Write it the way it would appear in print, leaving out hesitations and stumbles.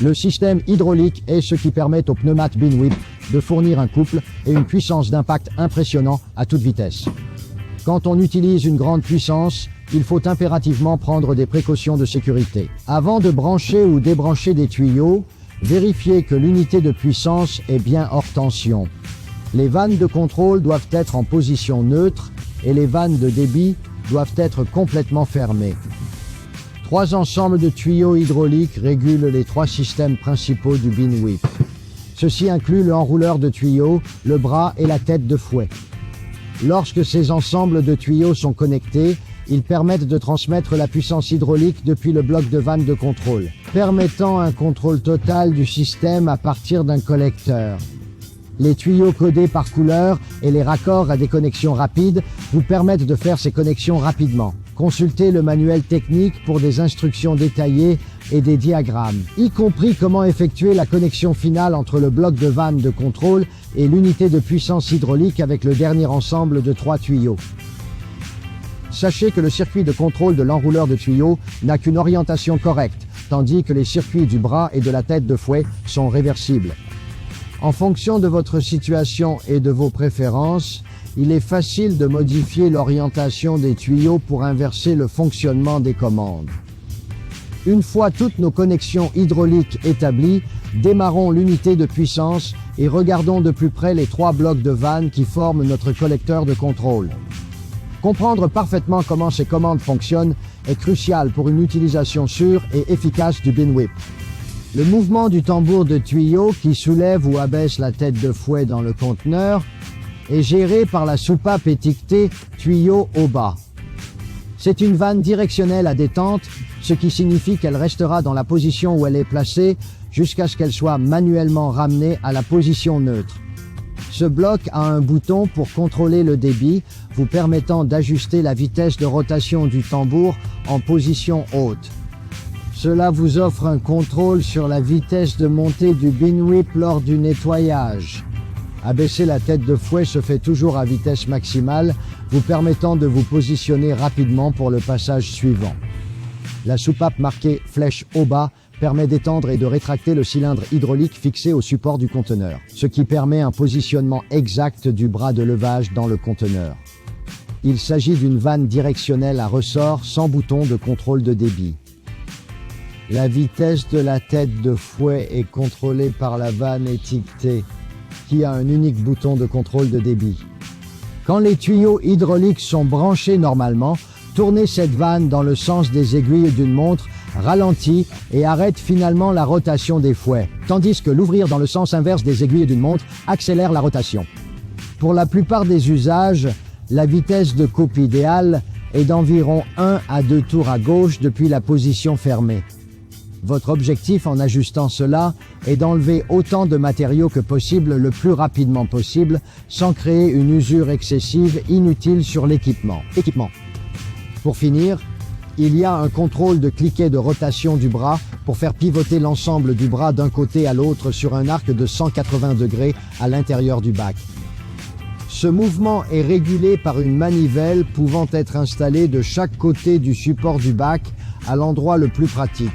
Le système hydraulique est ce qui permet au pneumat Binwhip de fournir un couple et une puissance d'impact impressionnant à toute vitesse. Quand on utilise une grande puissance, il faut impérativement prendre des précautions de sécurité. Avant de brancher ou débrancher des tuyaux, vérifiez que l'unité de puissance est bien hors tension. Les vannes de contrôle doivent être en position neutre et les vannes de débit doivent être complètement fermées. 3 ensembles de tuyaux hydrauliques régulent les 3 systèmes principaux du Binwhip. Ceci inclut le enrouleur de tuyaux, le bras et la tête de fouet. Lorsque ces ensembles de tuyaux sont connectés, ils permettent de transmettre la puissance hydraulique depuis le bloc de vanne de contrôle, permettant un contrôle total du système à partir d'un collecteur. Les tuyaux codés par couleur et les raccords à des connexions rapides vous permettent de faire ces connexions rapidement. Consultez le manuel technique pour des instructions détaillées et des diagrammes, y compris comment effectuer la connexion finale entre le bloc de vanne de contrôle et l'unité de puissance hydraulique avec le dernier ensemble de 3 tuyaux. Sachez que le circuit de contrôle de l'enrouleur de tuyaux n'a qu'une orientation correcte, tandis que les circuits du bras et de la tête de fouet sont réversibles. En fonction de votre situation et de vos préférences, il est facile de modifier l'orientation des tuyaux pour inverser le fonctionnement des commandes. Une fois toutes nos connexions hydrauliques établies, démarrons l'unité de puissance et regardons de plus près les 3 blocs de vannes qui forment notre collecteur de contrôle. Comprendre parfaitement comment ces commandes fonctionnent est crucial pour une utilisation sûre et efficace du Binwhip. Le mouvement du tambour de tuyau qui soulève ou abaisse la tête de fouet dans le conteneur est géré par la soupape étiquetée « tuyau au bas ». C'est une vanne directionnelle à détente, ce qui signifie qu'elle restera dans la position où elle est placée jusqu'à ce qu'elle soit manuellement ramenée à la position neutre. Ce bloc a un bouton pour contrôler le débit, vous permettant d'ajuster la vitesse de rotation du tambour en position haute. Cela vous offre un contrôle sur la vitesse de montée du Binwhip lors du nettoyage. Abaisser la tête de fouet se fait toujours à vitesse maximale, vous permettant de vous positionner rapidement pour le passage suivant. La soupape marquée flèche au bas permet d'étendre et de rétracter le cylindre hydraulique fixé au support du conteneur, ce qui permet un positionnement exact du bras de levage dans le conteneur. Il s'agit d'une vanne directionnelle à ressort sans bouton de contrôle de débit. La vitesse de la tête de fouet est contrôlée par la vanne étiquetée, qui a un unique bouton de contrôle de débit. Quand les tuyaux hydrauliques sont branchés normalement, tournez cette vanne dans le sens des aiguilles d'une montre, ralentit et arrête finalement la rotation des fouets, tandis que l'ouvrir dans le sens inverse des aiguilles d'une montre accélère la rotation. Pour la plupart des usages, la vitesse de coupe idéale est d'environ 1 à 2 tours à gauche depuis la position fermée. Votre objectif en ajustant cela est d'enlever autant de matériaux que possible le plus rapidement possible sans créer une usure excessive inutile sur l'équipement. Pour finir, il y a un contrôle de cliquet de rotation du bras pour faire pivoter l'ensemble du bras d'un côté à l'autre sur un arc de 180 degrés à l'intérieur du bac. Ce mouvement est régulé par une manivelle pouvant être installée de chaque côté du support du bac à l'endroit le plus pratique.